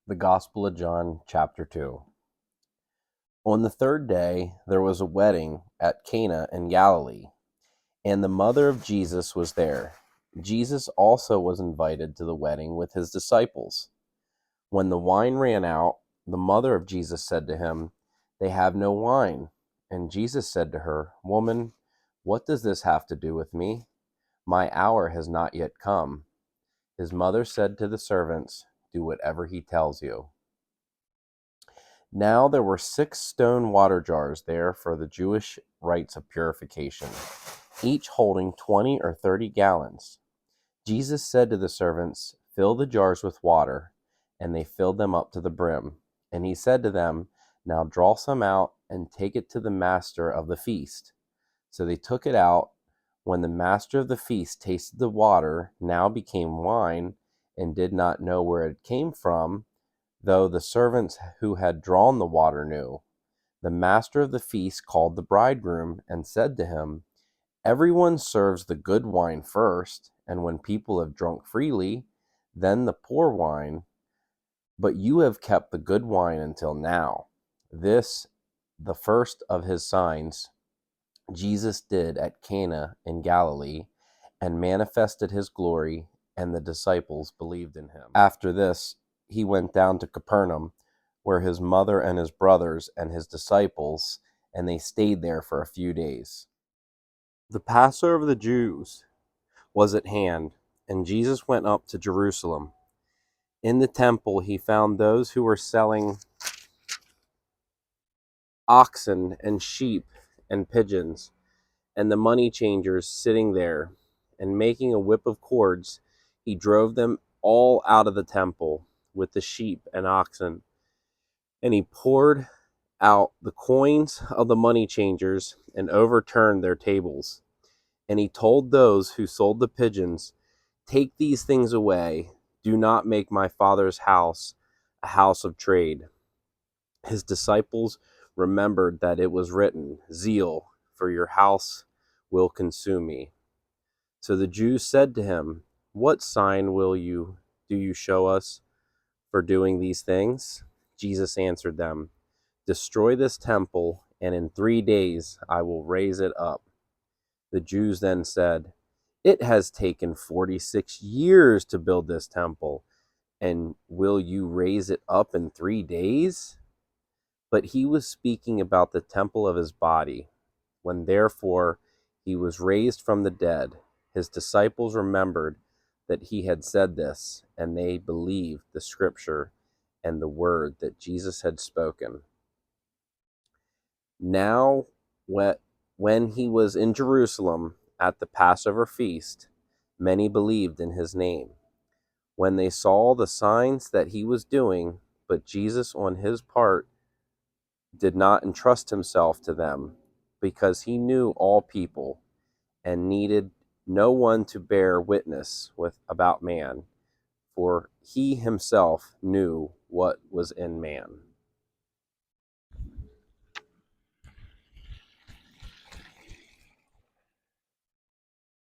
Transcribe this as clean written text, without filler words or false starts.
The Gospel of John, chapter 2. On the third day, there was a wedding at Cana in Galilee, and the mother of Jesus was there. Jesus also was invited to the wedding with his disciples. When the wine ran out, the mother of Jesus said to him, "They have no wine." And Jesus said to her, "Woman, what does this have to do with me? My hour has not yet come." His mother said to the servants, "Do whatever he tells you." Now there were 6 stone water jars there for the Jewish rites of purification, each holding 20 or 30 gallons. Jesus said to the servants, "Fill the jars with water," and they filled them up to the brim. And he said to them, "Now draw some out and take it to the master of the feast." So they took it out. When the master of the feast tasted the water, now became wine, and did not know where it came from, though the servants who had drawn the water knew. The master of the feast called the bridegroom and said to him, "Everyone serves the good wine first, and when people have drunk freely, then the poor wine. But you have kept the good wine until now." This, the first of his signs, Jesus did at Cana in Galilee, and manifested his glory, and the disciples believed in him. After this, he went down to Capernaum, where his mother and his brothers and his disciples, and they stayed there for a few days. The Passover of the Jews was at hand, and Jesus went up to Jerusalem. In the temple, he found those who were selling oxen and sheep and pigeons, and the money changers sitting there, and making a whip of cords, he drove them all out of the temple with the sheep and oxen. And he poured out the coins of the money changers and overturned their tables. And he told those who sold the pigeons, "Take these things away. Do not make my Father's house a house of trade." His disciples remembered that it was written, "Zeal for your house will consume me." So the Jews said to him, "What sign do you show us for doing these things?" Jesus answered them, "Destroy this temple, and in 3 days I will raise it up." The Jews then said, "It has taken 46 years to build this temple, and will you raise it up in 3 days?" But he was speaking about the temple of his body. When therefore he was raised from the dead, his disciples remembered that he had said this, and they believed the scripture and the word that Jesus had spoken. Now, when he was in Jerusalem at the Passover feast, many believed in his name, when they saw the signs that he was doing. But Jesus, on his part, did not entrust himself to them, because he knew all people, and needed no one to bear witness about man, for he himself knew what was in man.